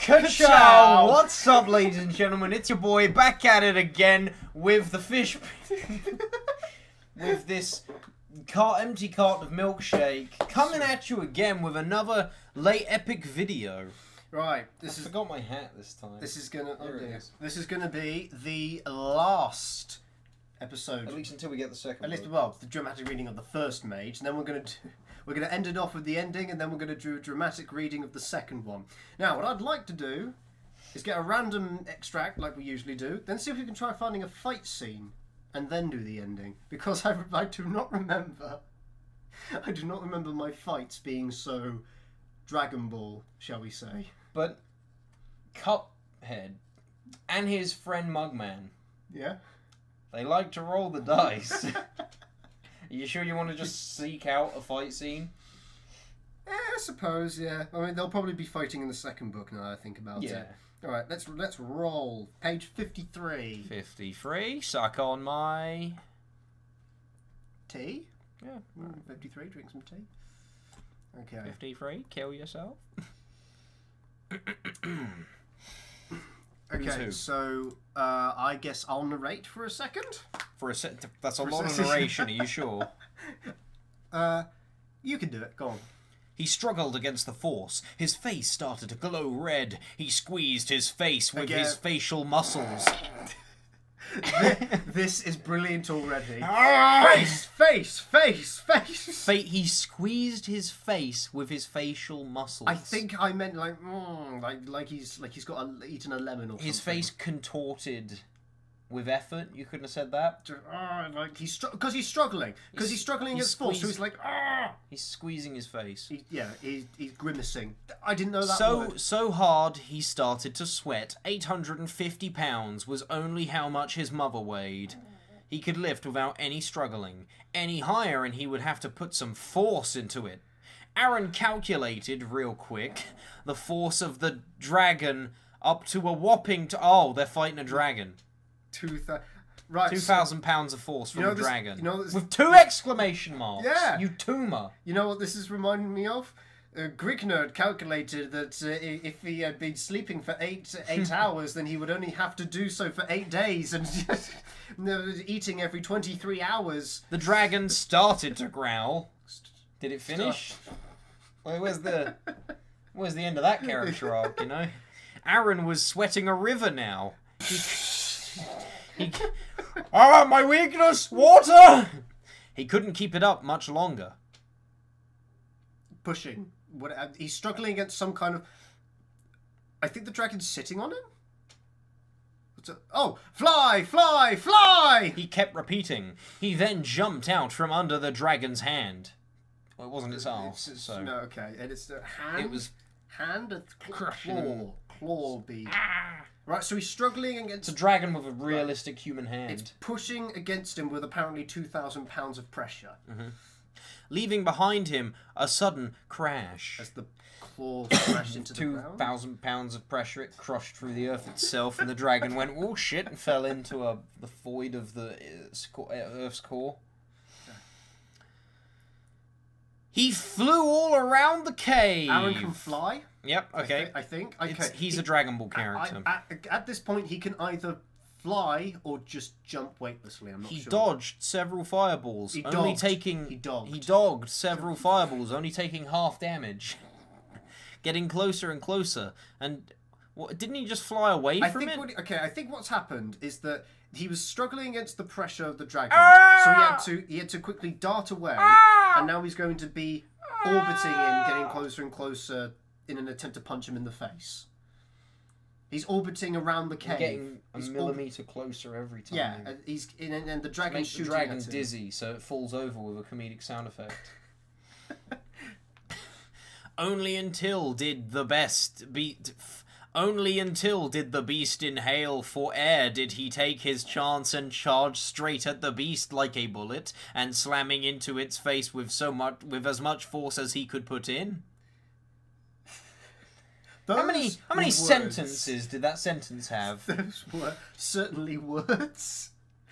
Ka-chow! What's up, ladies and gentlemen? It's your boy back at it again with the fish... with this empty carton of milkshake. Coming at you again with another late epic video. Right, I forgot my hat this time. This is gonna be the last episode. At least until we get the second. At least, well, the dramatic reading of the first Mage, and then we're gonna end it off with the ending, and then we're gonna do a dramatic reading of the second one. Now, what I'd like to do is get a random extract like we usually do, then see if we can try finding a fight scene, and then do the ending. Because I do not remember. I do not remember my fights being so Dragon Ball, shall we say? But Cuphead and his friend Mugman. Yeah. They like to roll the dice. Are you sure you want to just seek out a fight scene? Yeah, I suppose, yeah. I mean, they'll probably be fighting in the second book now that I think about it. Alright, let's roll. Page 53. 53. Suck on my... Tea? Yeah. 53, drink some tea. Okay. 53, kill yourself. Okay, so I guess I'll narrate for a second. That's a lot of narration. Are you sure? You can do it. Go on. He struggled against the force. His face started to glow red. He squeezed his face with his facial muscles. This is brilliant already. Face. He squeezed his face with his facial muscles. I think I meant like he's got eaten a lemon or something. His face contorted with effort. You couldn't have said that. Like because he's struggling. Because he's struggling against force. So he's like He's squeezing his face. He's grimacing. I didn't know that word. So hard he started to sweat. 850 pounds was only how much his mother weighed. He could lift without any struggling. Any higher and he would have to put some force into it. Aaron calculated real quick the force of the dragon up to a whopping... Oh, they're fighting a dragon. 2,000 pounds of force from a dragon. With 2 exclamation marks. Yeah. You tumor. You know what this is reminding me of? Greek nerd calculated that if he had been sleeping for 8 hours, then he would only have to do so for 8 days, and eating every 23 hours. The dragon started to growl. Did it finish? Well, where's the end of that character arc? You know, Aaron was sweating a river now. My weakness, water. He couldn't keep it up much longer. Pushing. He's struggling against some kind of... I think the dragon's sitting on him? Oh! Fly! Fly! Fly! He kept repeating. He then jumped out from under the dragon's hand. Well, it wasn't its arse, so... No, okay. And it's the hand... It was... Hand and claw. Claw bead. Right, so he's struggling against... It's a dragon with a realistic human hand. It's pushing against him with apparently 2,000 pounds of pressure. Mm-hmm. Leaving behind him a sudden crash. As the claw crashed into the ground. 2,000 pounds of pressure, it crushed through the earth itself, and the dragon went, oh shit, and fell into the void of the Earth's core. He flew all around the cave. Aaron can fly? Yep, okay. I think. Okay. He's a Dragon Ball character. At this point, he can either fly or just jump weightlessly. I'm not sure. He dodged several fireballs. He dogged several fireballs, only taking half damage. Getting closer and closer. And didn't he just fly away from it? I think what's happened is that he was struggling against the pressure of the dragon. So he had to quickly dart away. And now he's going to be orbiting him, getting closer and closer in an attempt to punch him in the face. He's orbiting around the cave. Getting a millimetre closer every time. Yeah, and the dragon's shooting the dragon at him. dizzy, so it falls over with a comedic sound effect. Only until did the beast inhale for air did he take his chance and charge straight at the beast like a bullet, and slamming into its face with as much force as he could put in. How many sentences did that sentence have? Those were certainly words.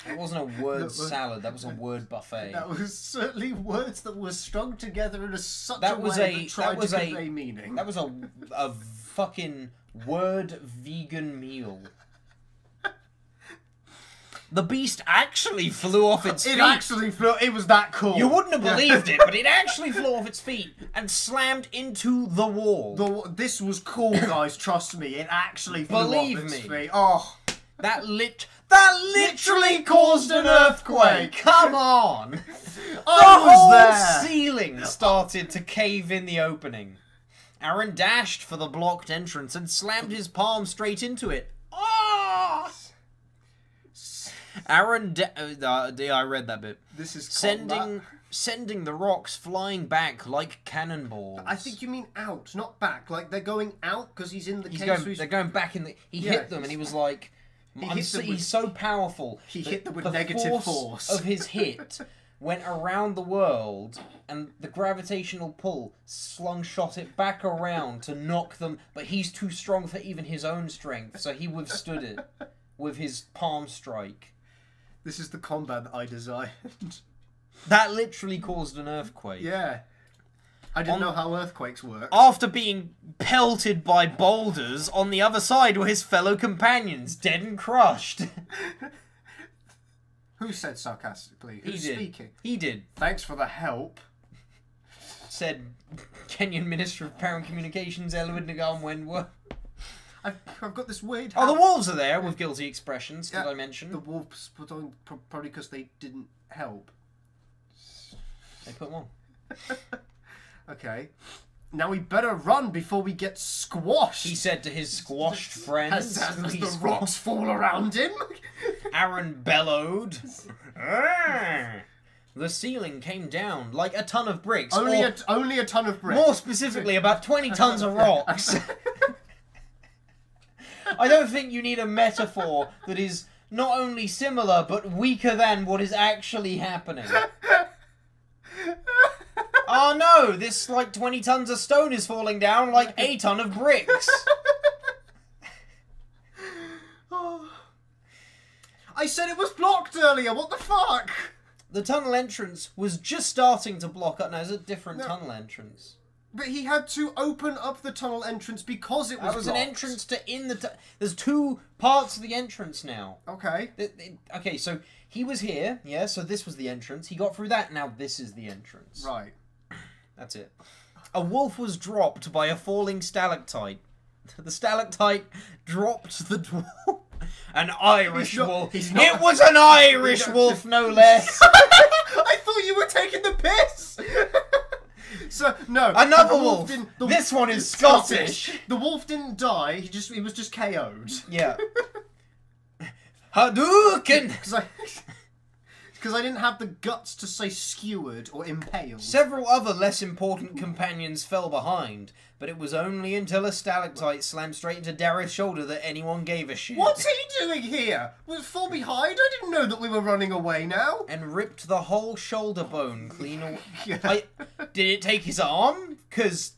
It wasn't a word salad. That was a word buffet. That was certainly words that were strung together in such a way that tried to convey meaning. That was a fucking Word vegan meal. The beast actually flew off its feet. It actually flew. It was that cool. You wouldn't have believed it, but it actually flew off its feet and slammed into the wall. This was cool, guys. Trust me. It actually flew Believe off its me. feet. Oh, That literally caused an earthquake. Come on. The whole ceiling started to cave in the opening. Aaron dashed for the blocked entrance and slammed his palm straight into it. Oh! Aaron, I read that bit. This is sending the rocks flying back like cannonballs. I think you mean out, not back. Like they're going out because he's in the cave. They're going back in the. He hit them and he was like, he's so powerful. He hit them with negative force. Of his hit went around the world, and the gravitational pull shot it back around to knock them. But he's too strong for even his own strength, so he withstood it with his palm strike. This is the combat that I designed. That literally caused an earthquake. Yeah. I didn't know how earthquakes work. After being pelted by boulders, on the other side were his fellow companions, dead and crushed. Who said sarcastically? Who's speaking? He did. Thanks for the help. Said Kenyan Minister of Power and Communications, Elwood Ngamwenwa. I've got this weird... Oh, the wolves are there with guilty expressions, did I mention? The wolves put on... Probably because they didn't help. They put them on. Okay. Now we better run before we get squashed. He said to his squashed friends. As the rocks fall around him. Aaron bellowed. The ceiling came down like a ton of bricks. Only a ton of bricks. More specifically, about 20 tons of rocks. I don't think you need a metaphor that is not only similar, but weaker than what is actually happening. Oh no, this like 20 tons of stone is falling down like a ton of bricks. I said it was blocked earlier, what the fuck? The tunnel entrance was just starting to block up. No, it's a different tunnel entrance. But he had to open up the tunnel entrance because it was blocked. That was an entrance to there's two parts of the entrance now. Okay. Okay, so he was here, yeah, so this was the entrance. He got through that, now this is the entrance. Right. That's it. A wolf was dropped by a falling stalactite. The stalactite dropped the dwarf. An Irish wolf. It was an Irish wolf, no less. I thought you were taking the piss. So no, another wolf. This one is Scottish. The wolf didn't die. He was just KO'd. Yeah. Hadouken. Because I didn't have the guts to say skewered or impaled. Several other less important companions fell behind, but it was only until a stalactite slammed straight into Darius' shoulder that anyone gave a shit. What's he doing here? Was fall behind? I didn't know that we were running away now. And ripped the whole shoulder bone clean away. Yeah. Did it take his arm? Because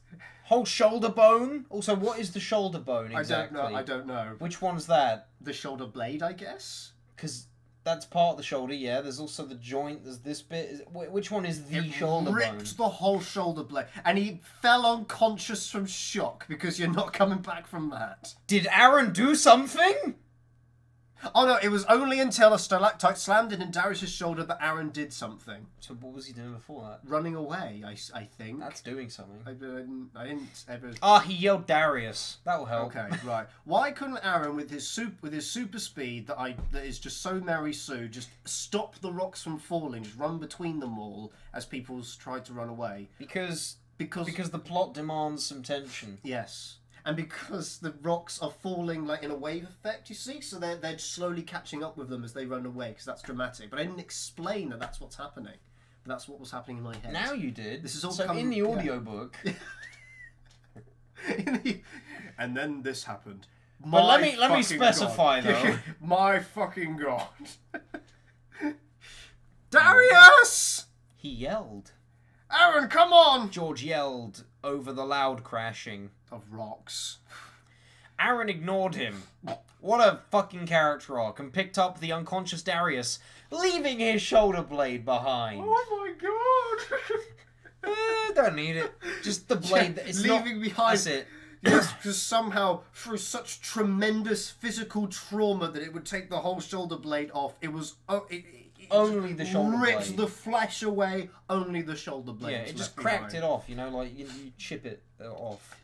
whole shoulder bone. Also, what is the shoulder bone exactly? I don't know. Which one's that? The shoulder blade, I guess. Because that's part of the shoulder, yeah. There's also the joint. There's this bit. Which one is the shoulder bone? Ripped the whole shoulder blade. And he fell unconscious from shock because you're not coming back from that. Did Aaron do something? Oh no, it was only until a stalactite slammed in Darius' shoulder that Aaron did something. So what was he doing before that? Running away, I think. That's doing something. I didn't ever... Ah, he yelled Darius. That'll help. Okay, right. Why couldn't Aaron, with his super speed that is just so Mary Sue, just stop the rocks from falling, just run between them all as people tried to run away? Because the plot demands some tension. Yes. And because the rocks are falling like in a wave effect, you see? So they're slowly catching up with them as they run away, because that's dramatic. But I didn't explain that that's what's happening. But that's what was happening in my head. Now you did. This is all in the audiobook. And then this happened. But let me specify though. My fucking god. Darius! He yelled. Aaron, come on! George yelled over the loud crashing of rocks. Aaron ignored him. What a fucking character arc, and picked up the unconscious Darius, leaving his shoulder blade behind. Oh my god! Don't need it. Just the blade. It's leaving behind. That's it. Yes, because somehow, through such tremendous physical trauma that it would take the whole shoulder blade off, it was... Only the shoulder ripped blade. the flesh away, only the shoulder blade. Yeah, it just cracked it off, you know, like you chip it off.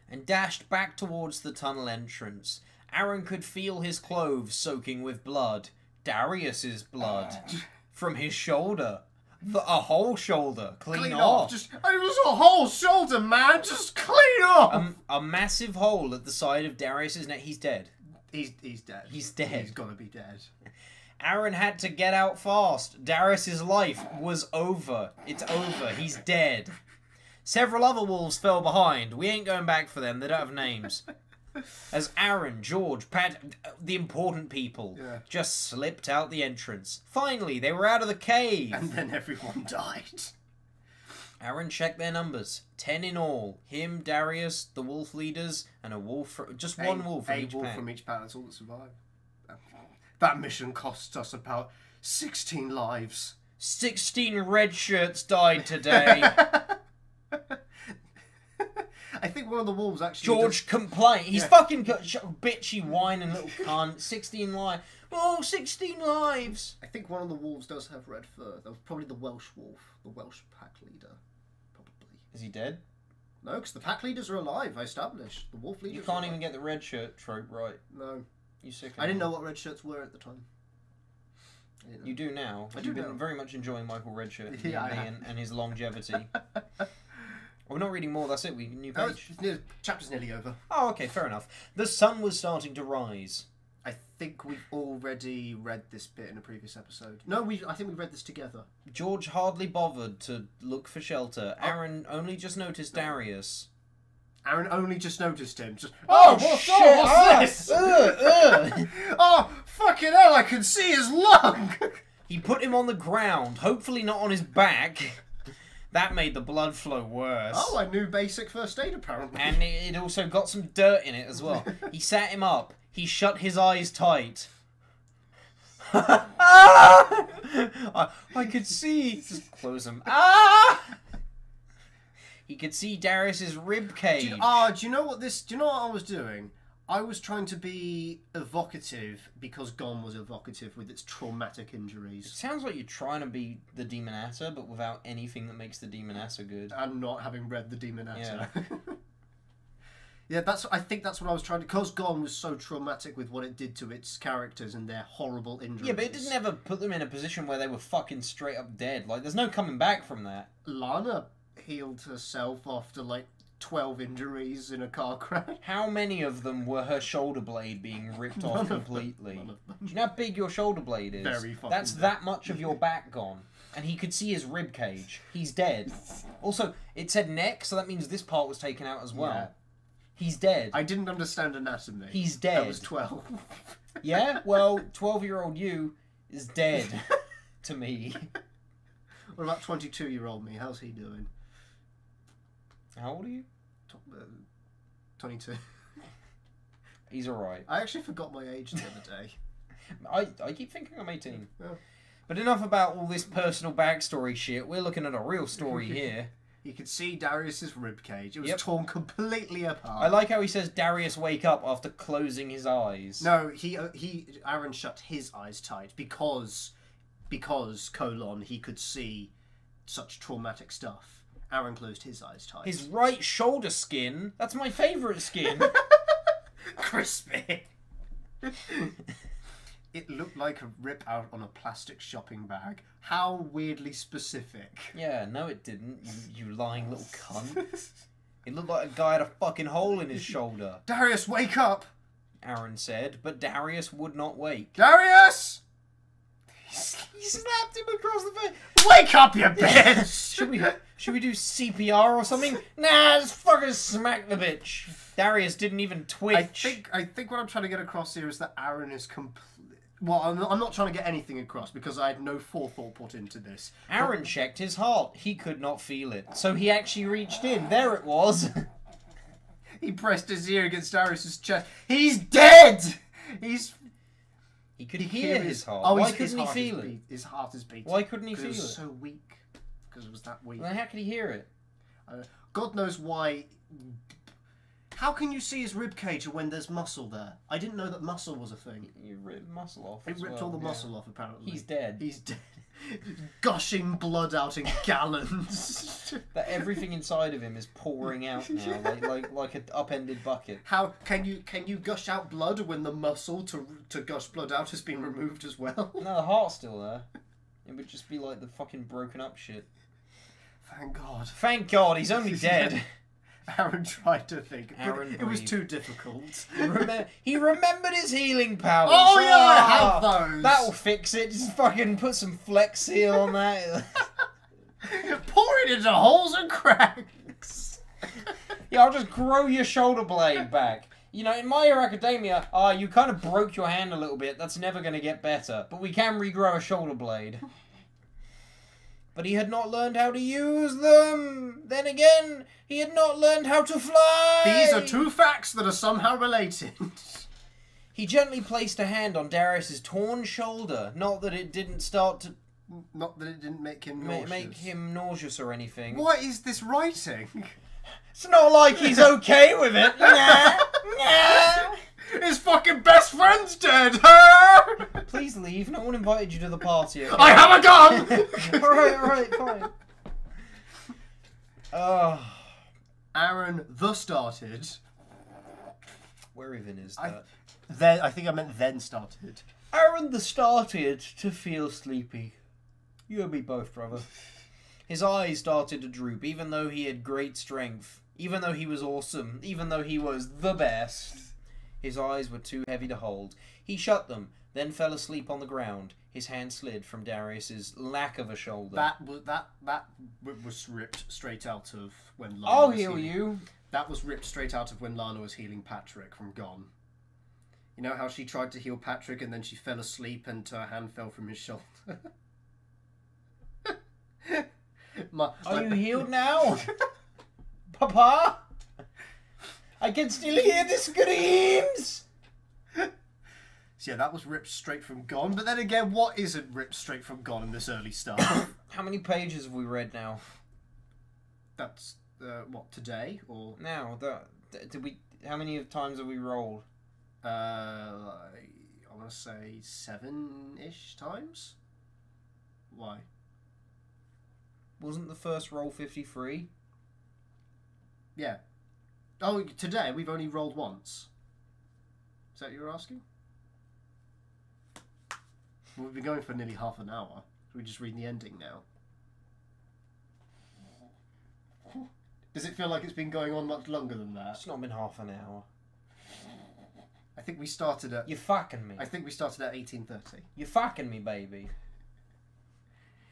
And dashed back towards the tunnel entrance. Aaron could feel his clothes soaking with blood. Darius's blood. From his shoulder. A whole shoulder. Clean off. It was a whole shoulder, man. Just clean off. A massive hole at the side of Darius's neck. He's dead. He's dead. He's dead. He's gotta be dead. Aaron had to get out fast. Darius's life was over. It's over. He's dead. Several other wolves fell behind. We ain't going back for them. They don't have names. As Aaron, George, Pat, the important people, just slipped out the entrance. Finally, they were out of the cave. And then everyone died. Aaron checked their numbers. 10 in all. Him, Darius, the wolf leaders, and a wolf... Just one wolf from each pack. From each pack. That's all that survived. That mission cost us about 16 lives. 16 red shirts died today. I think one of the wolves actually... George complained. He's fucking bitchy, whining little cunt. 16 lives. Oh, 16 lives. I think one of the wolves does have red fur. That was probably the Welsh wolf. The Welsh pack leader. Probably. Is he dead? No, because the pack leaders are alive, I established. The wolf leaders You can't even get the red shirt trope right. No. You sick. I didn't know what red shirts were at the time. You do now. You've been very much enjoying Michael Redshirt and his longevity. We're not reading more, that's it. New page. Chapter's nearly over. Oh, okay, fair enough. The sun was starting to rise. I think we've already read this bit in a previous episode. No, I think we read this together. George hardly bothered to look for shelter. Aaron only just noticed Darius. Aaron only just noticed him. Just, shit! What's this? Oh, fucking hell, I can see his lung! He put him on the ground, hopefully not on his back. That made the blood flow worse. Oh, I knew basic first aid, apparently. And it also got some dirt in it as well. He sat him up. He shut his eyes tight. I could see. Just close them. He could see Darius's rib cage. Do you know what I was doing? I was trying to be evocative because Gone was evocative with its traumatic injuries. It sounds like you're trying to be the Demonassa, but without anything that makes the Demonassa good. And not having read the Demonassa. Yeah. Yeah, I think that's what I was trying to... Because Gone was so traumatic with what it did to its characters and their horrible injuries. Yeah, but it didn't ever put them in a position where they were fucking straight up dead. Like, there's no coming back from that. Lana healed herself after, 12 injuries in a car crash. How many of them were her shoulder blade being ripped off completely? Do you know how big your shoulder blade is? Very fucking That's big. that much of your back gone. And he could see his rib cage. He's dead. Also, it said neck, so that means this part was taken out as well. Yeah. He's dead. I didn't understand anatomy. He's dead. I was 12. Yeah? Well, 12-year-old you is dead to me. What about 22-year-old me? How's he doing? How old are you? 22. He's alright. I actually forgot my age the other day. I keep thinking I'm 18. Oh. But enough about all this personal backstory shit. We're looking at a real story here. You could see Darius's ribcage. It was torn completely apart. I like how he says Darius wake up after closing his eyes. No, Aaron shut his eyes tight because he could see such traumatic stuff. Aaron closed his eyes tight. His right shoulder skin, that's my favourite skin. Crispy. It looked like a rip out on a plastic shopping bag. How weirdly specific. Yeah, no it didn't, you lying little cunt. It looked like a guy had a fucking hole in his shoulder. Darius, wake up! Aaron said, but Darius would not wake. Darius! He slapped him across the face. Wake up, you bitch! Should we do CPR or something? Nah, just fucking smack the bitch. Darius didn't even twitch. I think what I'm trying to get across here is that Aaron is Well, I'm not trying to get anything across because I had no forethought put into this. Aaron checked his heart. He could not feel it. So he actually reached in. There it was. He pressed his ear against Darius's chest. He's dead! He could hear his heart. Oh, Why couldn't he feel it? His heart is beating. Why couldn't he feel it? It was so weak. Because it was that weak. Well, then how could he hear it? God knows why. How can you see his rib cage when there's muscle there? I didn't know that muscle was a thing. You ripped muscle off. It ripped all the muscle off, apparently. He's dead. He's dead. Gushing blood out in gallons. That everything inside of him is pouring out now, like an upended bucket. How can you gush out blood when the muscle to gush blood out has been removed as well? No, the heart's still there. It would just be like the fucking broken up shit. Thank God. Thank God, he's only dead. Aaron tried to think. Aaron it was breathed. too difficult. He remembered his healing powers. Oh yeah, I have those. That'll fix it. Just fucking put some Flex Seal on that. Pour it into holes and cracks. Yeah, I'll just grow your shoulder blade back. You know, in My Hero Academia, you kind of broke your hand a little bit. That's never going to get better. But we can regrow a shoulder blade. But he had not learned how to use them. Then again, he had not learned how to fly. These are two facts that are somehow related. He gently placed a hand on Darius's torn shoulder. Not that it didn't start to... Not that it didn't make him nauseous. Make him nauseous or anything. What is this writing? It's not like he's okay with it. Nah, nah. His fucking best friend's dead. Please leave. No one invited you to the party. Okay? I have a gun. Alright, fine. Aaron the started. Where even is that? I think I meant then started. Aaron the started to feel sleepy. You and me both, brother. His eyes started to droop, even though he had great strength. Even though he was awesome. Even though he was the best. His eyes were too heavy to hold. He shut them, then fell asleep on the ground. His hand slid from Darius's lack of a shoulder. That was ripped straight out of when Lana I'll was heal healing. you. That was ripped straight out of when Lana was healing Patrick from Gone. You know how she tried to heal Patrick and then she fell asleep and her hand fell from his shoulder? Are you healed now? Papa? I can still hear the screams! So yeah, that was ripped straight from Gone. But then again, what isn't ripped straight from Gone in this early stuff? How many pages have we read now? That's, what, today? Or Now, did we... How many times have we rolled? I want to say 7-ish times? Why? Wasn't the first roll 53? Yeah. Oh, today we've only rolled once. Is that what you were asking? Well, we've been going for nearly half an hour. We're just reading the ending now. Does it feel like it's been going on much longer than that? It's not been half an hour. I think we started at... You're fucking me. I think we started at 18:30. You're fucking me, baby.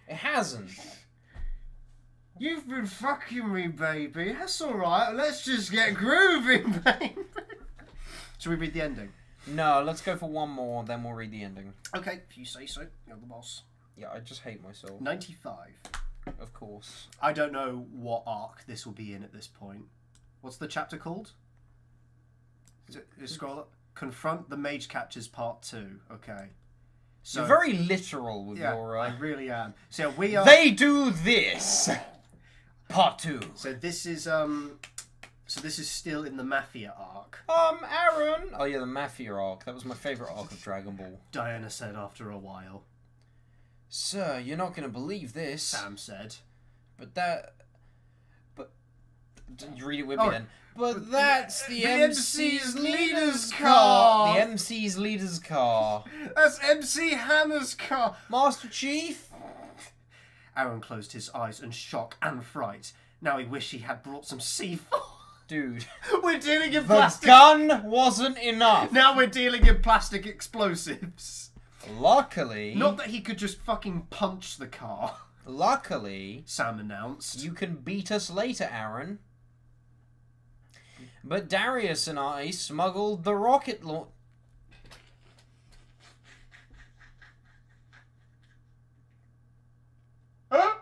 It hasn't. You've been fucking me, baby. That's alright. Let's just get grooving, baby. Should we read the ending? No, let's go for one more, then we'll read the ending. Okay, if you say so. You're the boss. Yeah, I just hate myself. 95. Of course. I don't know what arc this will be in at this point. What's the chapter called? Scroll up. Confront the Mage Catchers Part 2. Okay. So, You're very literal with your... I really am. So we are... They do this! Part 2. So this is still in the Mafia arc. Aaron! Oh yeah, the Mafia arc. That was my favourite arc of Dragon Ball. Diana said after a while. Sir, you're not going to believe this. Sam said. But you read it with me then. But that's the MC's leader's car! The MC's leader's car. That's MC Hammer's car! Master Chief? Aaron closed his eyes in shock and fright. Now he wished he had brought some C4. Dude. We're dealing in The plastic... gun wasn't enough. Now we're dealing in plastic explosives. Luckily... Not that he could just fucking punch the car. Luckily... Sam announced. You can beat us later, Aaron. But Darius and I smuggled the rocket launch... Huh?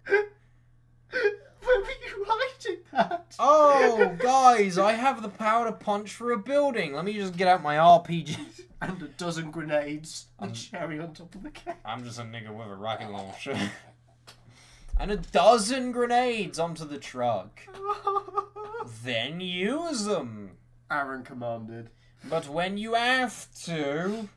Where were you hiding that? Oh, guys, I have the power to punch through a building. Let me just get out my RPG. And a dozen grenades. The cherry on top of the cake. I'm just a nigga with a rocket launcher. And a dozen grenades onto the truck. Then use them. Aaron commanded. But when you have to...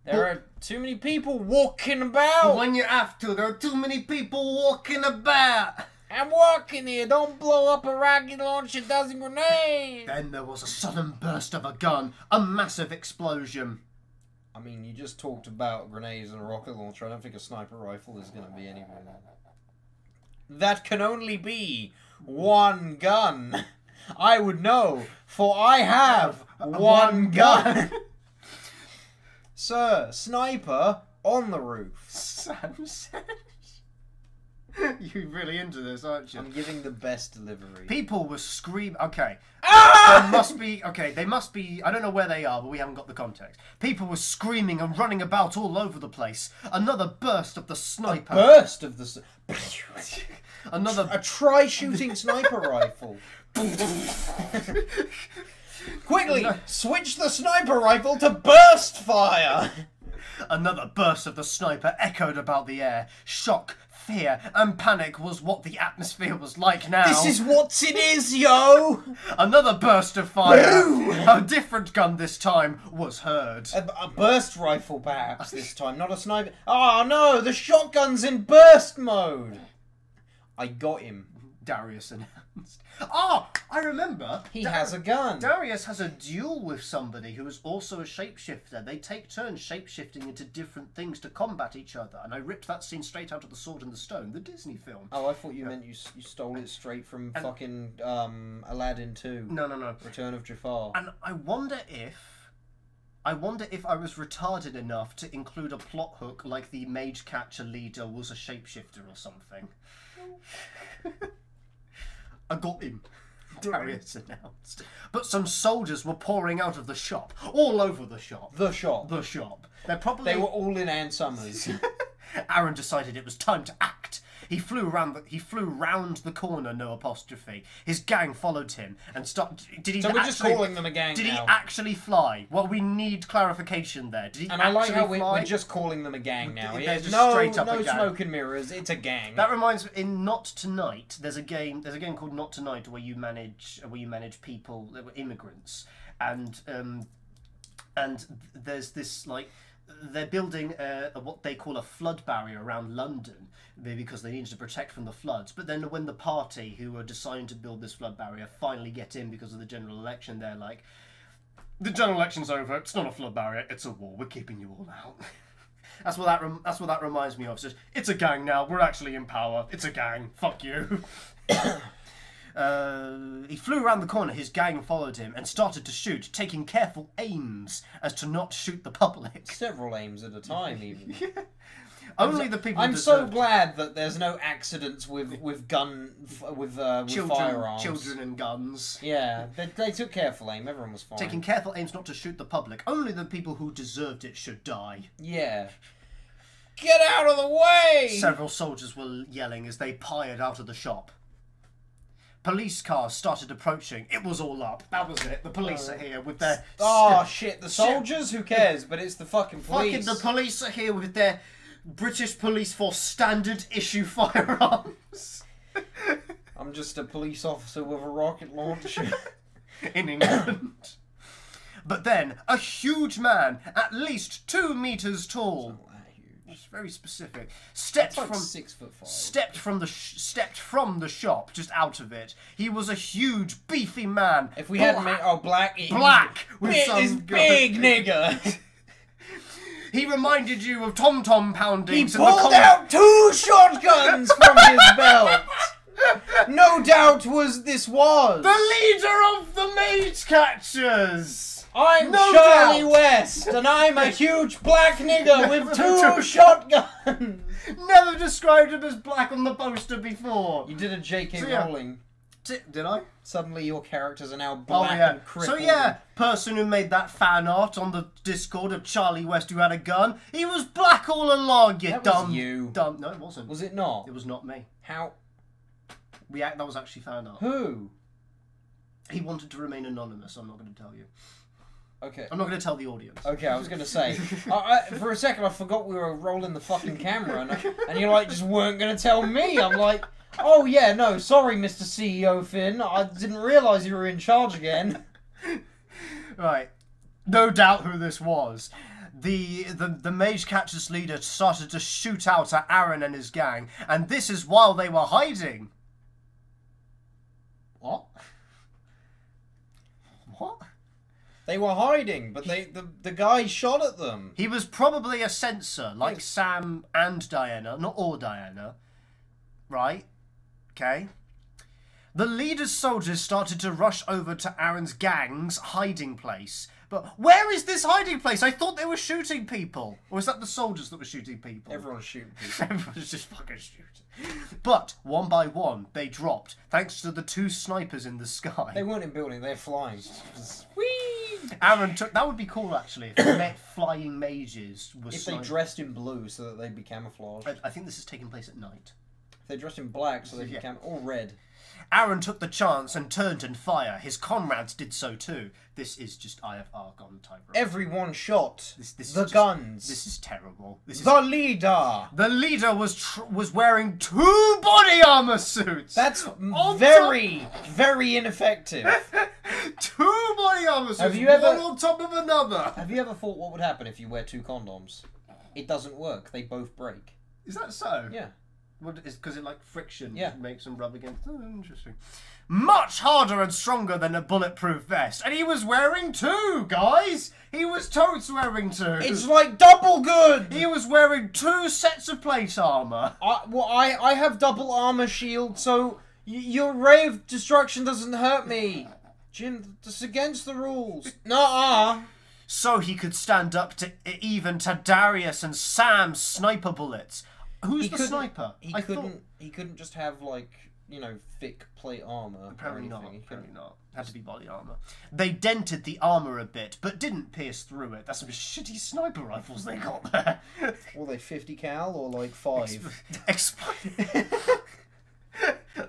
There are too many people walking about. When you have to, there are too many people walking about. I'm walking here. Don't blow up a rocket launcher, dozen grenades. Then there was a sudden burst of a gun. A massive explosion. I mean, you just talked about grenades and a rocket launcher. I don't think a sniper rifle is going to be anywhere. That can only be one gun. I would know, for I have one gun. Sir, sniper on the roof. Sam says. You're really into this, aren't you? I'm giving the best delivery. People were screaming. Okay. Ah! There must be. Okay, they must be. I don't know where they are, but we haven't got the context. People were screaming and running about all over the place. Another burst of the sniper. Burst of the... Another. A try-shooting sniper rifle. Quickly, switch the sniper rifle to burst fire! Another burst of the sniper echoed about the air. Shock, fear, and panic was what the atmosphere was like now. This is what it is, yo! Another burst of fire. A different gun this time was heard. A burst rifle, perhaps, this time, not a sniper. Oh no, the shotgun's in burst mode! I got him. Darius announced. Oh, I remember. He has a gun. Darius has a duel with somebody who is also a shapeshifter. They take turns shapeshifting into different things to combat each other. And I ripped that scene straight out of The Sword and the Stone, the Disney film. Oh, I thought you meant you stole it straight from fucking Aladdin 2. No. Return of Jafar. And I wonder if I was retarded enough to include a plot hook like the Mage Catcher leader was a shapeshifter or something. I got him, Darius announced. But some soldiers were pouring out of the shop, all over the shop. The shop. The shop. They were all in Ann Summers. Aaron decided it was time to act. He flew round the corner, no apostrophe. His gang followed him and stopped. So we're just calling them a gang Did now. he actually fly? Well, we need clarification there. Did he And actually I like how fly? we're just calling them a gang now. They're Yeah, just no straight up a gang. smoke and mirrors. It's a gang. That reminds me, in Not Tonight, there's a game called Not Tonight where you manage people that were immigrants, and there's this like. They're building what they call a flood barrier around London because they needed to protect from the floods. But then when the party who were deciding to build this flood barrier finally get in because of the general election, they're like, the general election's over, it's not a flood barrier, it's a war, we're keeping you all out. That's what that reminds me of. It's just, it's a gang now, we're actually in power, it's a gang, fuck you. He flew around the corner, his gang followed him and started to shoot, taking careful aims as to not shoot the public. Several aims at a time, even. Yeah. Only the people. I'm so glad that there's no accidents with firearms. Children and guns. Yeah, they took careful aim. Everyone was fine. Taking careful aims not to shoot the public. Only the people who deserved it should die. Yeah. Get out of the way! Several soldiers were yelling as they piled out of the shop. Police cars started approaching. It was all up. That was it. The police are here with their... Oh, shit. The soldiers? Who cares? But it's the fucking police. The police are here with their British Police Force standard issue firearms. I'm just a police officer with a rocket launcher. In England. But then, a huge man, at least 2 meters tall... It's very specific. Stepped like from 6'5". Stepped from the shop, just out of it. He was a huge, beefy man. If we hadn't made black with this big nigger. He reminded you of tom-tom poundings. He pulled out 2 shotguns from his belt. No doubt this was the leader of the Mage Catchers. I'm Charlie West, and I'm a huge black nigger with 2 shotguns. Never described him as black on the poster before. You did a J.K. Rowling. Did I? Suddenly your characters are now black and crippled. So yeah, person who made that fan art on the Discord of Charlie West who had a gun, he was black all along, That was you. Dumb. No, it wasn't. Was it not? It was not me. How? That was actually fan art. Who? He wanted to remain anonymous, I'm not going to tell you. Okay. I'm not going to tell the audience. Okay, I was going to say. For a second, I forgot we were rolling the fucking camera, and you like just weren't going to tell me. I'm like, oh yeah, no, sorry, Mr. CEO Finn. I didn't realise you were in charge again. Right. No doubt who this was. The Mage Catchers leader started to shoot out at Aaron and his gang, and this is while they were hiding. What? What? They were hiding, but the guy shot at them. He was probably a censor, like Sam and Diana, not all Diana. Right? Okay. The leader's soldiers started to rush over to Aaron's gang's hiding place. But where is this hiding place? I thought they were shooting people. Or was that the soldiers that were shooting people? Everyone's shooting people. Everyone's just fucking shooting. But, one by one, they dropped, thanks to the 2 snipers in the sky. They weren't in building, they're flying. Whee! Aaron took... That would be cool, actually, if they met flying mages. If they dressed in blue so that they'd be camouflaged. I think this is taking place at night. If they dressed in black so they'd be or red. Aaron took the chance and turned and fire. His comrades did so too. This is just IFR gun type. Everyone shot. This the guns. This is terrible. The leader. The leader was wearing 2 body armor suits. That's very ineffective. 2 body armor suits. Have you ever, one on top of another? Have you ever thought what would happen if you wear 2 condoms? It doesn't work. They both break. Is that so? Yeah. What is because it like friction makes them rub against. Oh, interesting. Much harder and stronger than a bulletproof vest, and he was wearing 2, guys. He was totes wearing 2. It's like double good. He was wearing 2 sets of plate armor. I have double armor shield, so your ray of destruction doesn't hurt me. Jim, that's against the rules. Nuh-uh. So he could stand up to even to Darius and Sam's sniper bullets. Who's the sniper? He couldn't just have like, you know, thick plate armor. Apparently not. Apparently not. Had to be body armor. They dented the armor a bit, but didn't pierce through it. That's some shitty sniper rifles they got there. Were they 50 cal or like 5?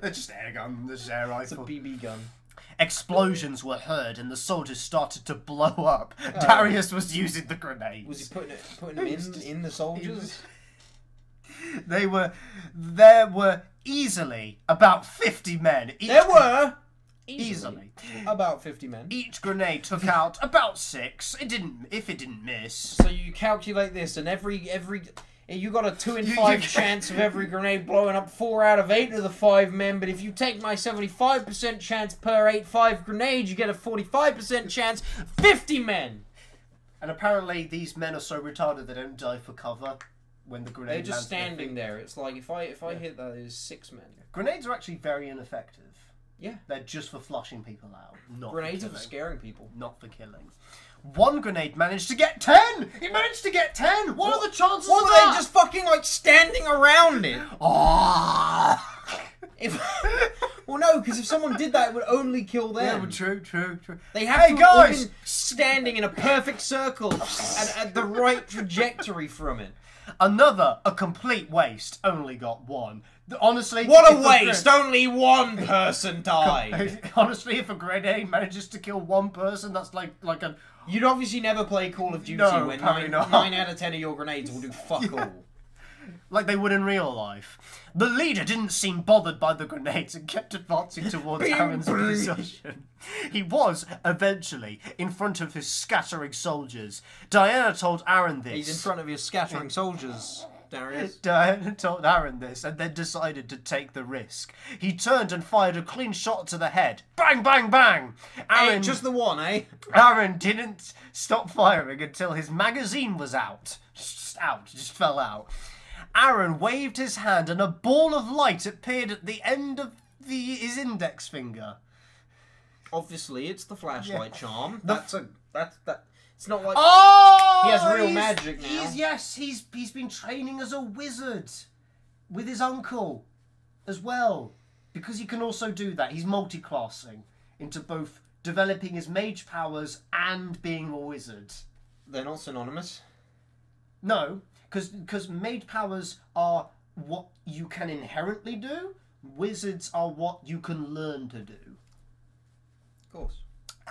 They're just air gun. They're just air rifle. It's a BB gun. Explosions were heard and the soldiers started to blow up. Darius was using the grenades. Was he putting them in the soldiers? There were easily about 50 men. There were easily about 50 men. Each grenade took out about 6. If it didn't miss. So you calculate this, and you got a 2 in 5 chance of every grenade blowing up 4 out of 8 of the 5 men. But if you take my 75% chance per 5 grenades, you get a 45% chance. 50 men. And apparently these men are so retarded they don't dive for cover. When the grenade they're just standing there. It's like if I hit that, there's 6 men. Grenades are actually very ineffective. Yeah, they're just for flushing people out. Not grenades for are for scaring people, not for killing. One grenade managed to get 10. He managed to get 10. What are the chances of that? They just fucking like standing around it. Well, no, because if someone did that, it would only kill them. Yeah, true. They have to have been standing in a perfect circle at the right trajectory from it. Another, a complete waste, only got 1. Honestly... What a waste! Only 1 person died! Honestly, if a grenade manages to kill 1 person, that's like a... You'd obviously never play Call of Duty when 9 out of 10 of your grenades will do fuck all. Like they would in real life. The leader didn't seem bothered by the grenades and kept advancing towards Aaron's position. He was, eventually, in front of his scattering soldiers. Diana told Aaron this. He's in front of his scattering soldiers, Darius. Diana told Aaron this and then decided to take the risk. He turned and fired a clean shot to the head. Bang, bang, bang! Aaron, just the one, eh? Aaron didn't stop firing until his magazine was out. Just fell out. Aaron waved his hand and a ball of light appeared at the end of his index finger. Obviously, it's the flashlight charm. It's not like he has real magic now. He's been training as a wizard with his uncle as well, because he can also do that. He's multi-classing into both developing his mage powers and being a wizard. They're not synonymous. No. Because mage powers are what you can inherently do. Wizards are what you can learn to do. Of course.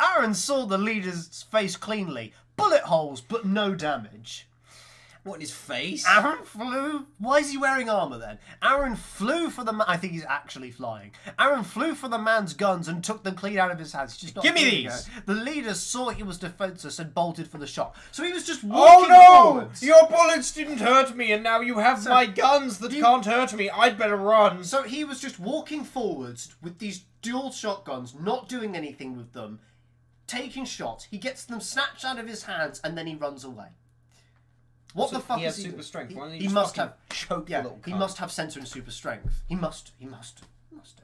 Aaron saw the leader's face cleanly. Bullet holes, but no damage. What, in his face? Aaron flew... Why is he wearing armour then? Aaron flew for the... I think he's actually flying. Aaron flew for the man's guns and took them clean out of his hands. He's just not Give me doing these! it. The leader saw he was defenceless and bolted for the shot. So he was just walking forwards. Your bullets didn't hurt me, and now you have my guns that can't hurt me. I'd better run. So he was just walking forwards with these dual shotguns, not doing anything with them, taking shots. He gets them snatched out of his hands, and then he runs away. What the fuck he is has he? Super strength. Why don't He just must fucking have. choke the Yeah, little he cunt? must have sensor and super strength. He must.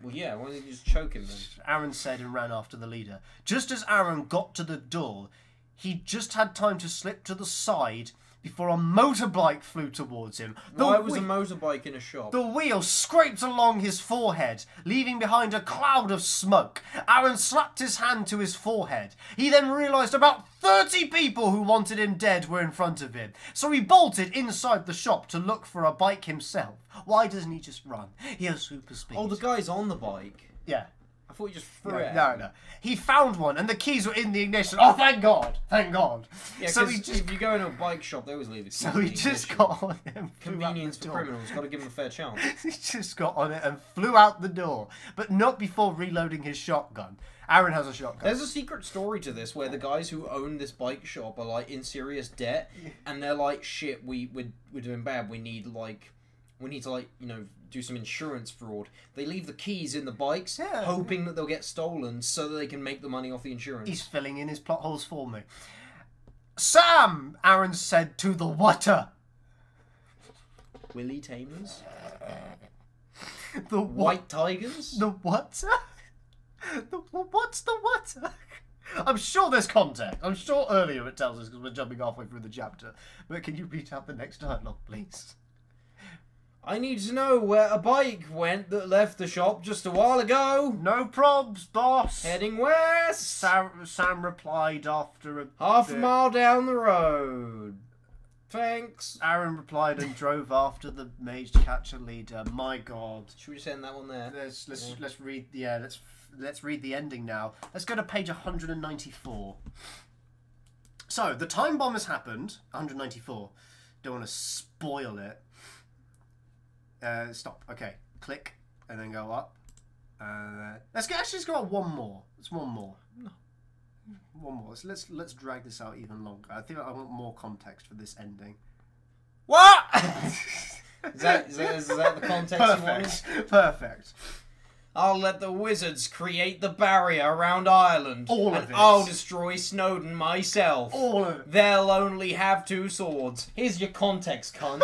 Well, yeah. Why don't you just choke him then? Aaron said and ran after the leader. Just as Aaron got to the door, he just had time to slip to the side before a motorbike flew towards him. Why was a motorbike in a shop? The wheel scraped along his forehead, leaving behind a cloud of smoke. Aaron slapped his hand to his forehead. He then realised about 30 people who wanted him dead were in front of him. So he bolted inside the shop to look for a bike himself. Why doesn't he just run? He has super speed. Oh, the guy's on the bike. Yeah. I thought you just threw it. No. He found one and the keys were in the ignition. Oh, thank God. Thank God. Yeah, so he just, if you go into a bike shop, they always leave the keys. So he just got on it and flew Convenience out the for door. criminals. Got to give them a fair chance. He just got on it and flew out the door, but not before reloading his shotgun. Aaron has a shotgun. There's a secret story to this where the guys who own this bike shop are like in serious debt, and they're like, "Shit, we're doing bad. We need to like do some insurance fraud." They leave the keys in the bikes, hoping that they'll get stolen so that they can make the money off the insurance. He's filling in his plot holes for me. Sam, Aaron said to the water. Willy Tamers? The White Tigers? The water? What's the water? I'm sure there's context. I'm sure earlier it tells us because we're jumping halfway through the chapter. But can you read out the next dialogue, please? I need to know where a bike went that left the shop just a while ago. No probs, boss. Heading west. Sam replied after a Half a bit. mile down the road. Thanks. Aaron replied and drove after the Mage catcher leader. My God. Should we just end that one there? Let's read. Yeah, let's read the ending now. Let's go to page 194. So the time bomb has happened. 194. Don't want to spoil it. Stop. Okay. Click and then go up. Let's go up one more. It's one more. No. One more. So let's drag this out even longer. I think I want more context for this ending. What? is that the context you wanted? Perfect. I'll let the wizards create the barrier around Ireland. All of and it. I'll destroy Snowdon myself. All of it. They'll only have 2 swords. Here's your context, cunt.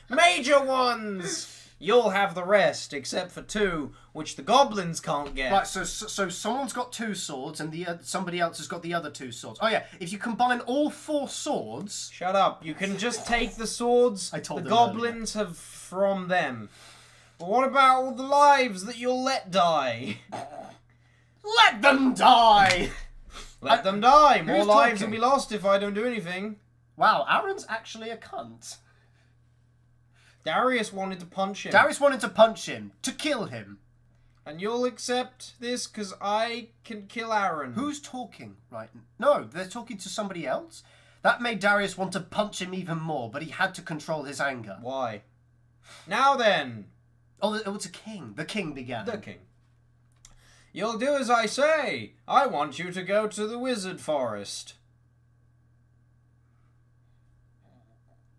Major ones! You'll have the rest, except for 2, which the goblins can't get. Right, so someone's got 2 swords, and somebody else has got the other 2 swords. Oh yeah, if you combine all 4 swords... Shut up. You can just take the swords I told the them goblins have from them. But what about all the lives that you'll let die? Let them die! Let them die. More who's lives talking? will be lost if I don't do anything. Wow, Aaron's actually a cunt. Darius wanted to punch him. Darius wanted to punch him, to kill him. And you'll accept this because I can kill Aaron. Who's talking right No, they're talking to somebody else. That made Darius want to punch him even more, but he had to control his anger. Why? Now then. Oh, it's a king. The king began. The king. You'll do as I say. I want you to go to the wizard forest.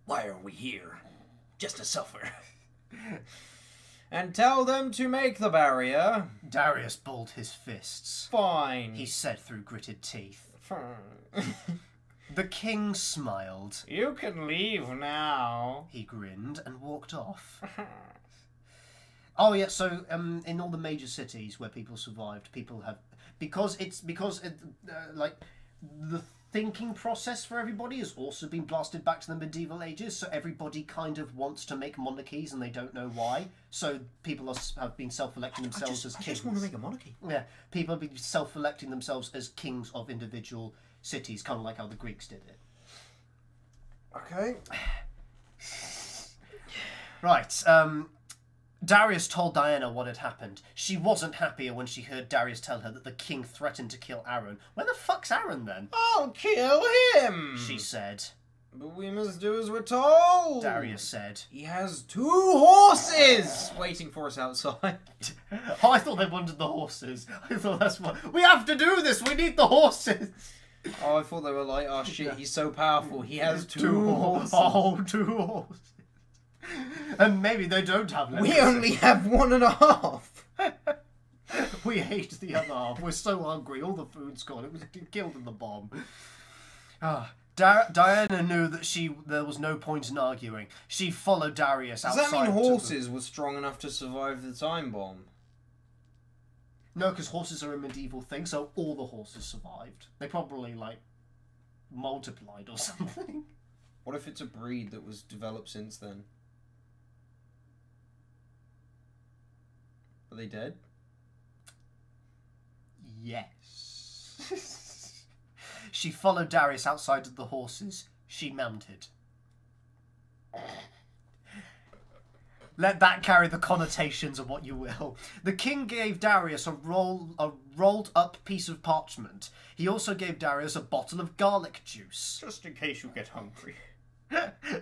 Why are we here? Just to suffer. And tell them to make the barrier. Darius balled his fists. Fine. He said through gritted teeth. Fine. The king smiled. You can leave now. He grinned and walked off. Oh yeah, so in all the major cities where people survived, people have because like the thinking process for everybody has also been blasted back to the medieval ages. So everybody kind of wants to make monarchies and they don't know why. So people have been self-electing themselves as kings. I just want to make a monarchy. Yeah, people have been self-electing themselves as kings of individual cities, kind of like how the Greeks did it. Okay. Right. Darius told Diana what had happened. She wasn't happier when she heard Darius tell her that the king threatened to kill Aaron. Where the fuck's Aaron then? I'll kill him, she said. But we must do as we're told, Darius said. He has 2 horses waiting for us outside. Oh, I thought they wanted the horses. I thought that's what... We have to do this! We need the horses! Oh, I thought they were like, oh shit, he's so powerful. He has 2 horses. Oh, 2 horses. And maybe they don't have leprosy. We only have 1.5. We hate the other half. We're so hungry. All the food's gone. It was killed in the bomb. Diana knew that there was no point in arguing. She followed Darius outside. Does that mean horses were strong enough to survive the time bomb? No, because horses are a medieval thing, so all the horses survived. They probably, like, multiplied or something. What if it's a breed that was developed since then? Are they dead? Yes. She followed Darius outside of the horses. She mounted. Let that carry the connotations of what you will. The king gave Darius a rolled up piece of parchment. He also gave Darius a bottle of garlic juice. Just in case you get hungry.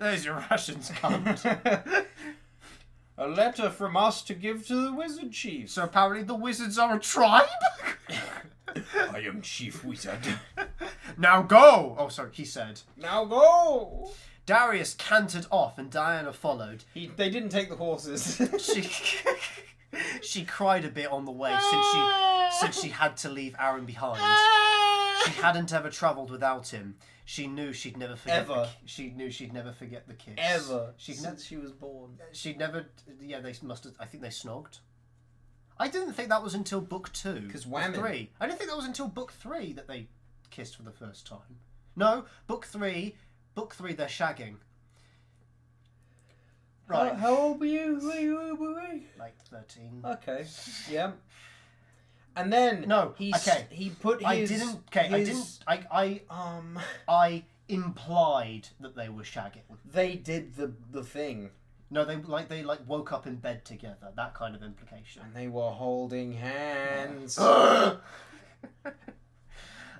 There's your rations, cunt. A letter from us to give to the wizard chief. So apparently the wizards are a tribe? I am chief wizard. Now go! Oh, sorry, he said. Now go! Darius cantered off and Diana followed. They didn't take the horses. She cried a bit on the way since she had to leave Aaron behind. She hadn't ever travelled without him. She knew she'd never forget. She knew she'd never forget the kiss. Ever. Since she was born. She'd never. Yeah, they must have. I think they snogged. I didn't think that was until book 2. Because book 3. I didn't think that was until book 3 that they kissed for the first time. No, book 3. Book 3, they're shagging. Right. How old were you? Like 13. Okay. Yeah. And then he put his. I implied that they were shagging. They did the thing. No, they woke up in bed together. That kind of implication. And they were holding hands.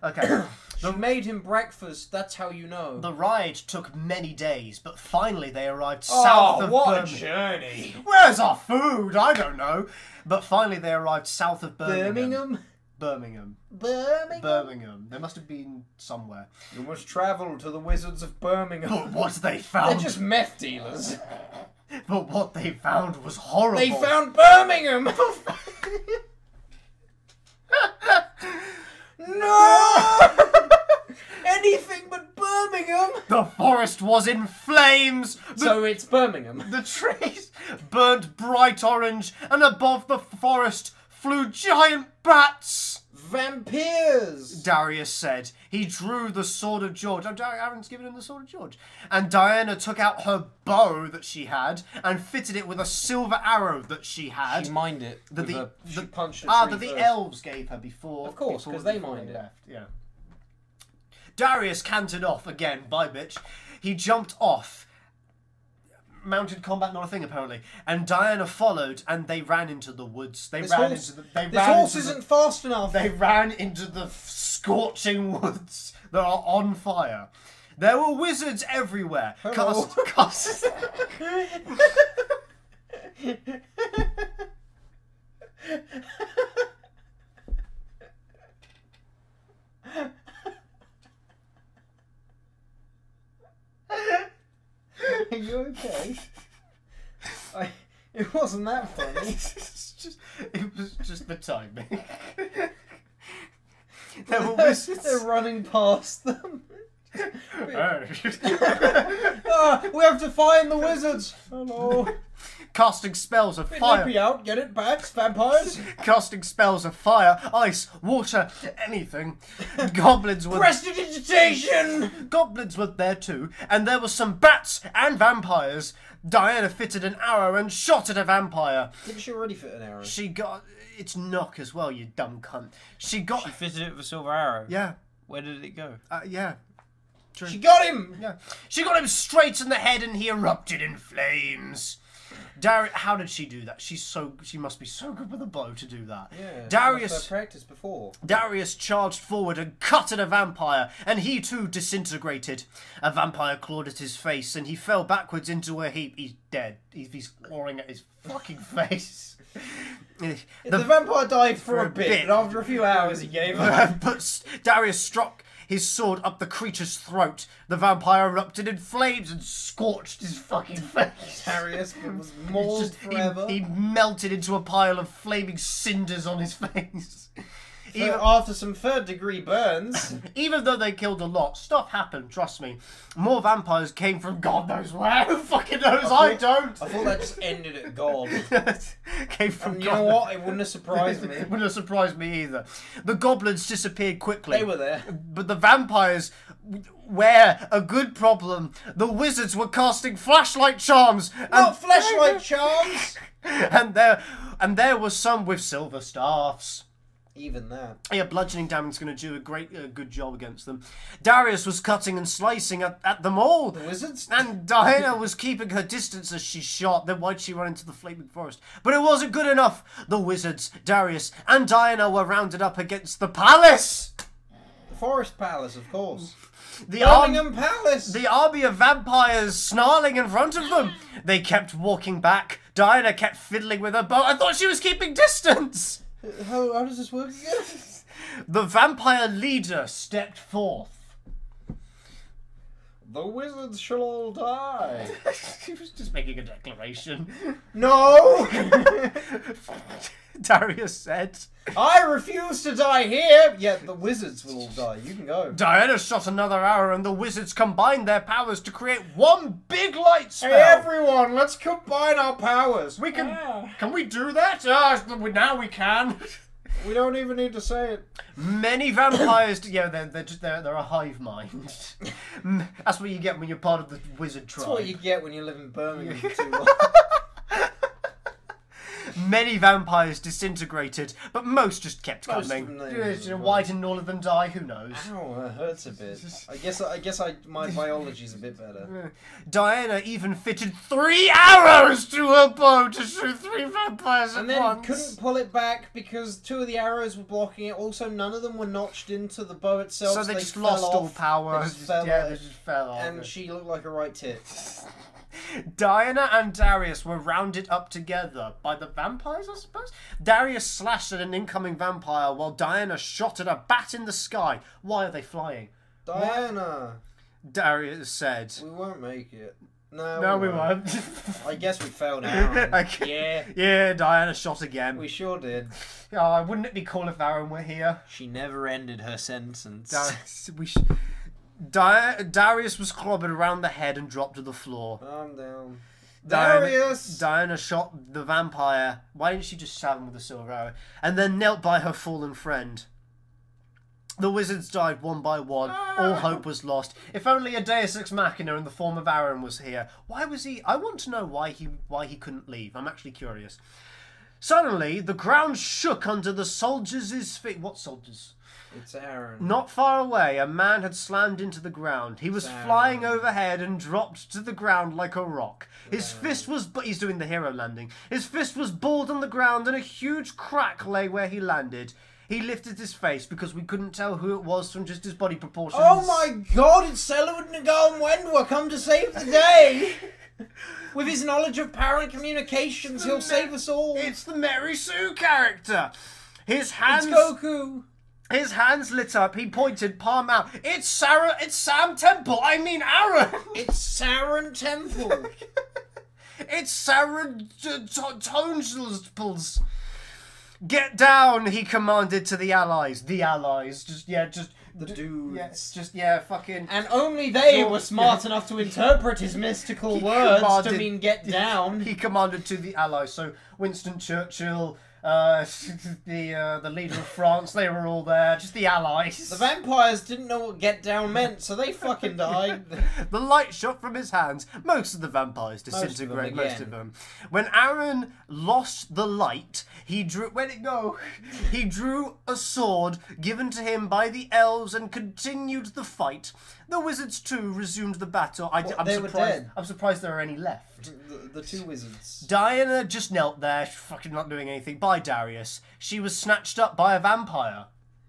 Okay. She made him breakfast. That's how you know. The ride took many days, but finally they arrived south of Birmingham. What a journey! Where's our food? I don't know. But finally they arrived south of Birmingham. Birmingham. They must have been somewhere. You must travel to the wizards of Birmingham. But what they found... They're just meth dealers. But what they found was horrible. They found Birmingham! No! Anything but Birmingham! The forest was in flames! So it's Birmingham. The trees burnt bright orange, and above the forest flew giant bats! Vampires! Darius said. He drew the sword of George. Oh, Aaron's given him the sword of George. And Diana took out her bow that she had and fitted it with a silver arrow that she had. She mined it. She punched a tree that the elves gave her before. Of course, because they mined it. Left. Yeah. Darius cantered off again. Bye, bitch. He jumped off. Mounted combat not a thing apparently, and Diana followed, and they ran into the woods. This horse isn't fast enough. They ran into the scorching woods that are on fire. There were wizards everywhere. Hello. Are you okay? It wasn't that funny. It was just the timing. There were wizards. They're running past them. Oh. We have to find the wizards. Hello. Casting spells of fire. Let me out. Get it, bats, vampires. Casting spells of fire, ice, water, anything. Goblins were... Prestidigitation! Goblins were there too, and there were some bats and vampires. Diana fitted an arrow and shot at a vampire. Didn't she already fit an arrow? She got... It's knock as well, you dumb cunt. She fitted it with a silver arrow? Yeah. Where did it go? Yeah. True. She got him! Yeah. She got him straight in the head and he erupted in flames. How did she do that? She must be so good with a bow to do that. Yeah. Darius practiced before. Darius charged forward and cut at a vampire, and he too disintegrated. A vampire clawed at his face, and he fell backwards into a heap. He's dead. He's clawing at his fucking face. The vampire died for a bit, but after a few hours he gave up. But Darius struck his sword up the creature's throat. The vampire erupted in flames and scorched his fucking face. Darius was mauled forever. He melted into a pile of flaming cinders on his face. Even after some third-degree burns. Even though they killed a lot, stuff happened, trust me. More vampires came from God knows where. Who fucking knows? I don't. I thought that just ended at God. Came from and God. You know what? It wouldn't have surprised me. It wouldn't have surprised me either. The goblins disappeared quickly. They were there. But the vampires were a good problem. The wizards were casting flashlight charms. Not flashlight charms! and there was some with silver staffs. Even that. Yeah, bludgeoning damage is going to do a good job against them. Darius was cutting and slicing at them all. The wizards? And Diana was keeping her distance as she shot. Then why'd she run into the flaming forest? But it wasn't good enough. The wizards, Darius, and Diana were rounded up against the palace. The forest palace, of course. The Birmingham Palace. The army of vampires snarling in front of them. They kept walking back. Diana kept fiddling with her bow. I thought she was keeping distance. How does this work again? The vampire leader stepped forth. The wizards shall all die. He was just making a declaration. No! Darius said. I refuse to die here! Yet the wizards will all die. You can go. Diana shot another arrow and the wizards combined their powers to create one big light spell. Hey everyone, let's combine our powers. We can... Can we do that? Now we can. We don't even need to say it. Many vampires... Yeah, they're a hive mind. That's what you get when you're part of the wizard tribe. That's what you get when you live in Birmingham for too long. Many vampires disintegrated, but most just kept Most coming. of them, Why didn't all of them die? Who knows? Ow, that hurts a bit. I guess my biology's a bit better. Diana even fitted 3 arrows to her bow to shoot 3 vampires And at then once. couldn't pull it back because 2 of the arrows were blocking it. Also, none of them were notched into the bow itself. So they just fell lost all off. power. They just fell They off. just fell off. And she looked like a right tit. Diana and Darius were rounded up together by the vampires, I suppose? Darius slashed at an incoming vampire while Diana shot at a bat in the sky. Why are they flying? Diana! Darius said. We won't make it. No, No, we won't. I guess we fell down. Okay. Yeah. Yeah, Diana shot again. We sure did. Oh, wouldn't it be cool if Aaron were here? She never ended her sentence. Darius was clobbered around the head and dropped to the floor. Calm down. Darius! Diana shot the vampire. Why didn't she just stab him with a silver arrow? And then knelt by her fallen friend. The wizards died one by one. All hope was lost. If only a Deus Ex Machina in the form of Aaron was here. Why was he... I want to know why he couldn't leave. I'm actually curious. Suddenly, the ground shook under the soldiers' feet. What soldiers? It's Aaron. Not far away, a man had slammed into the ground. He was flying overhead and dropped to the ground like a rock. His fist was... He's doing the hero landing. His fist was balled on the ground and a huge crack lay where he landed. He lifted his face because we couldn't tell who it was from just his body proportions. Oh my god, it's Selwood Nagal Mwendwa come to save the day! With his knowledge of power and communications, he'll save us all. It's the Mary Sue character. His hands... It's Goku. His hands lit up. He pointed, palm out. It's Sarah. It's Sam Temple. I mean Aaron. It's Saren Temple. It's Sarah Tonesples. Get down, he commanded to the allies. The allies. The dudes. Fucking... And only they were smart enough to interpret his mystical words to mean get down. He commanded to the allies. So Winston Churchill, the leader of France, they were all there. Just the allies. The vampires didn't know what get down meant, so they fucking died. The light shot from his hands. Most of the vampires disintegrate. Most of them. When Aaron lost the light, he drew... Where'd it go? He drew a sword given to him by the elves and continued the fight. The wizards too resumed the battle. They were dead. I'm surprised there are any left. The two wizards. Diana just knelt there, fucking not doing anything. Bye, Darius. She was snatched up by a vampire.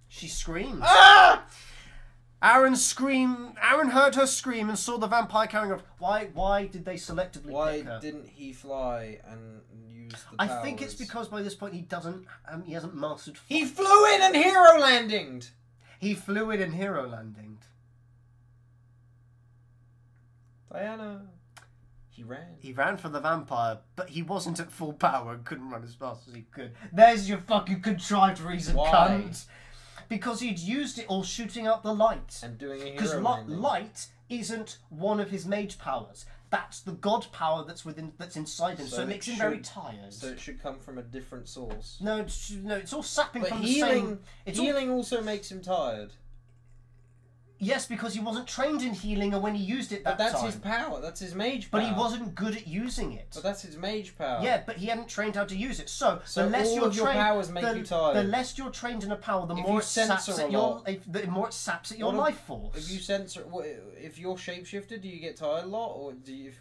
She screamed. Ah! Aaron heard her scream and saw the vampire carrying her. Why did they selectively pick her? Why didn't he fly and use the I powers? think it's because by this point he hasn't mastered flight. He flew in and hero landinged. He flew in and hero landing. Diana. He ran. He ran for the vampire, but he wasn't at full power and couldn't run as fast as he could. There's your fucking contrived reason, Why? cunt. Because he'd used it all shooting out the light. And doing a hero Because landing. light isn't one of his mage powers. That's the god power that's inside him. So it makes him very tired. So it should come from a different source. No, it's all sapping But from healing, the same. healing also makes him tired. Yes, because he wasn't trained in healing, or when he used it that But that's time. his power. That's his mage power. But he wasn't good at using it. But that's his mage power. Yeah, but he hadn't trained how to use it. So the So less all you're of your trained, powers make you tired. The less you're trained in a power, the If more you it saps censor at a your lot- the more it saps at your What if- life force. If you censor, if you're shapeshifter, do you get tired a lot, or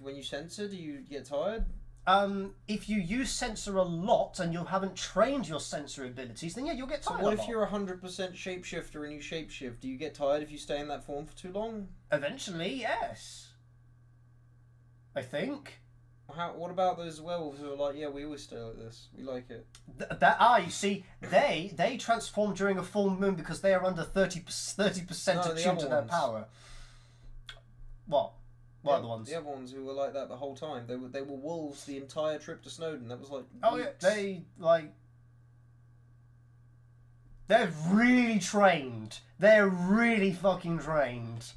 when you censor, do you get tired? If you use sensor a lot and you haven't trained your sensor abilities, then yeah, you'll get So tired. what a if lot. you're 100% shapeshifter and you shapeshift? Do you get tired if you stay in that form for too long? Eventually, yes. I think. What about those werewolves who are like, yeah, we always stay like this. We like it. You see, they transform during a full moon because they are under 30% No, the attuned to other their ones. power. What? What are the ones? The other ones who were like that the whole time. They were wolves the entire trip to Snowdon. That was like Oh yeah, weeks. they're really trained. They're really fucking trained.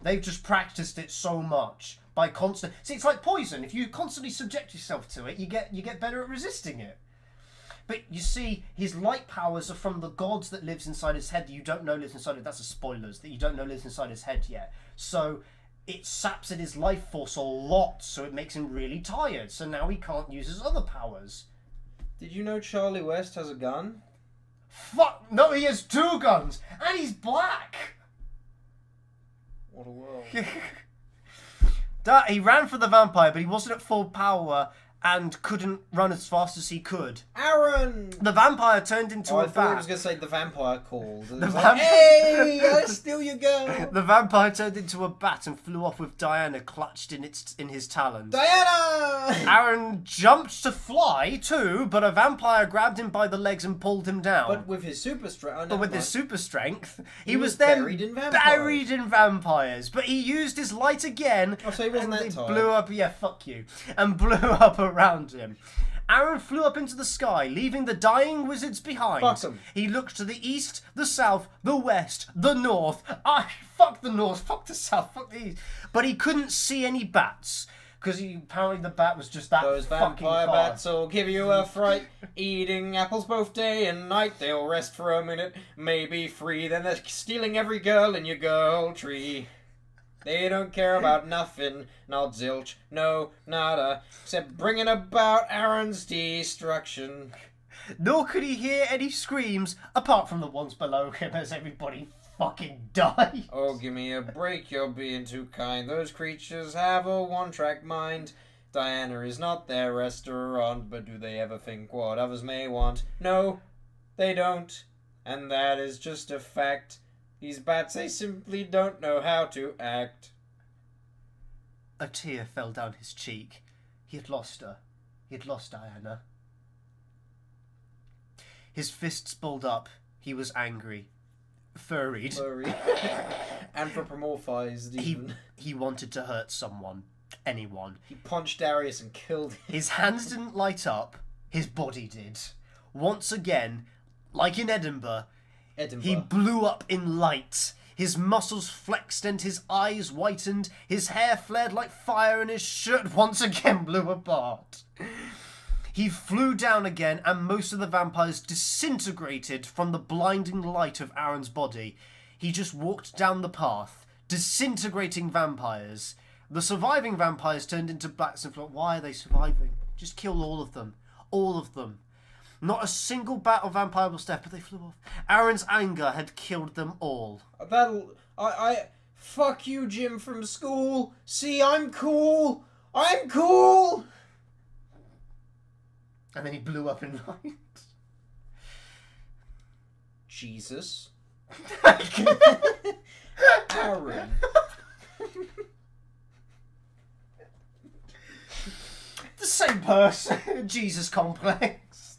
They've just practiced it so much by constant. See, it's like poison. If you constantly subject yourself to it, you get better at resisting it. But you see, his light powers are from the gods that lives inside his head that you don't know lives inside it. That's a spoilers that you don't know lives inside his head yet. So it saps at his life force a lot, so it makes him really tired. So now he can't use his other powers. Did you know Charlie West has a gun? Fuck! No, he has 2 guns! And he's black! What a world. He ran for the vampire, but he wasn't at full power and couldn't run as fast as he could. Aaron! The vampire turned into I a thought he bat. was going to say the vampire called. And it was vamp- like, hey, I steal your girl! The vampire turned into a bat and flew off with Diana clutched in his talons. Diana! Aaron jumped to fly too, but a vampire grabbed him by the legs and pulled him down. But with his super strength. But with his super strength, he was was then buried in vampires. buried in vampires. But he used his light again. Oh, so he wasn't and that they tired. blew up. Yeah, fuck you. And blew up around him. Aaron flew up into the sky, leaving the dying wizards behind. Fuck 'em. He looked to the east, the south, the west, the north. Fuck the north, fuck the south, fuck the east. But he couldn't see any bats. Because apparently the bat was just that Those fucking vampire far. bats will give you a fright. Eating apples both day and night. They'll rest for a minute, maybe free. Then they're stealing every girl in your girl tree. They don't care about nothing, not zilch, no, nada, except bringing about Aaron's destruction. Nor could he hear any screams, apart from the ones below him as everybody fucking died. Oh, give me a break, you're being too kind. Those creatures have a one-track mind. Diana is not their restaurant, but do they ever think what others may want? No, they don't. And that is just a fact. These bats, they simply don't know how to act. A tear fell down his cheek. He had lost her. He had lost Diana. His fists balled up. He was angry. Furried. Furry. Anthropomorphized even. He wanted to hurt someone. Anyone. He punched Darius and killed him. His hands didn't light up. His body did. Once again, like in Edinburgh, he blew up in light. His muscles flexed and his eyes whitened. His hair flared like fire and his shirt once again blew apart. He flew down again and most of the vampires disintegrated from the blinding light of Aaron's body. He just walked down the path, disintegrating vampires. The surviving vampires turned into bats and thought, why are they surviving? Just kill all of them. All of them. Not a single bat or vampire was left, but they flew off. Aaron's anger had killed them all. Fuck you, Jim from school. See, I'm cool. I'm cool! And then he blew up in light. Jesus. Aaron. The same person. Jesus complex.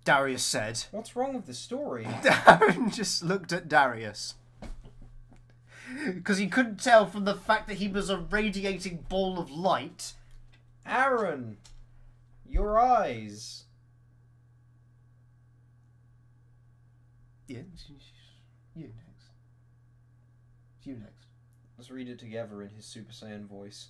Darius said. What's wrong with the story? Aaron just looked at Darius. Because he couldn't tell from the fact that he was a radiating ball of light. Aaron! Your eyes. Yeah, you next. You next. Let's read it together in his Super Saiyan voice.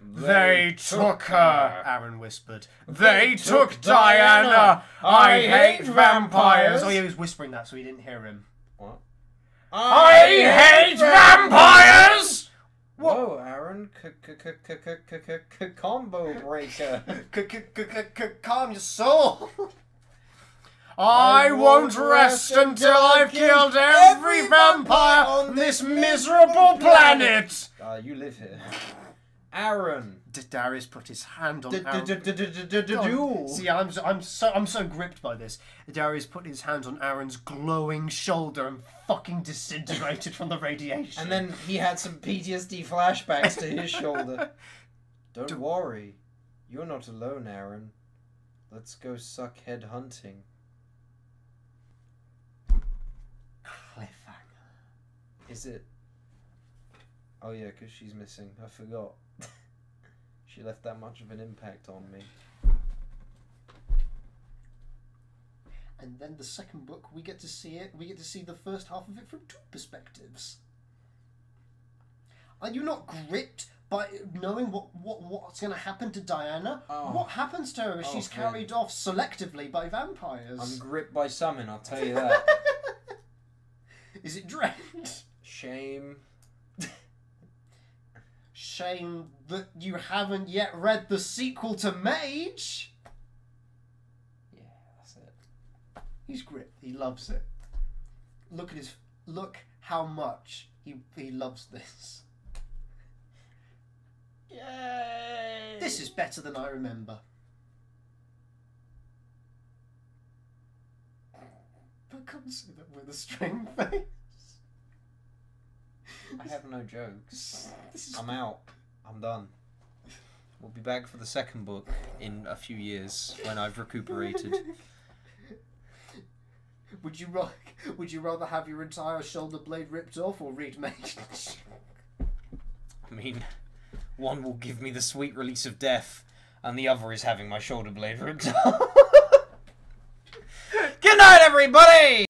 They took her, Aaron whispered. They took Diana. I hate vampires. Oh, yeah, he was whispering that so he didn't hear him. What? I hate vampires! Whoa, Aaron. Combo breaker. Calm your soul. I won't rest until I've killed every vampire on this miserable planet. You live here. Aaron. Darius put his hand on Duel. See, I'm so gripped by this. Darius put his hand on Aaron's glowing shoulder and fucking disintegrated from the radiation. And then he had some PTSD flashbacks to his shoulder. Don't worry. You're not alone, Aaron. Let's go suck head hunting. Cliffhanger. Is it? Oh yeah, because she's missing. I forgot. She left that much of an impact on me. And then the second book, we get to see it. We get to see the first half of it from two perspectives. Are you not gripped by knowing what's going to happen to Diana? Oh. What happens to her if she's carried off selectively by vampires? I'm gripped by summon, I'll tell you that. Is it dread? Shame. Shame that you haven't yet read the sequel to Mage. Yeah, that's it. He's gripped. He loves it. Look how much he loves this. Yay! This is better than I remember. I can't say that with a straight face. I have no jokes. I'm out. I'm done. We'll be back for the second book in a few years when I've recuperated. Would you rather have your entire shoulder blade ripped off or read Mage? I mean, one will give me the sweet release of death, and the other is having my shoulder blade ripped off. Good night, everybody!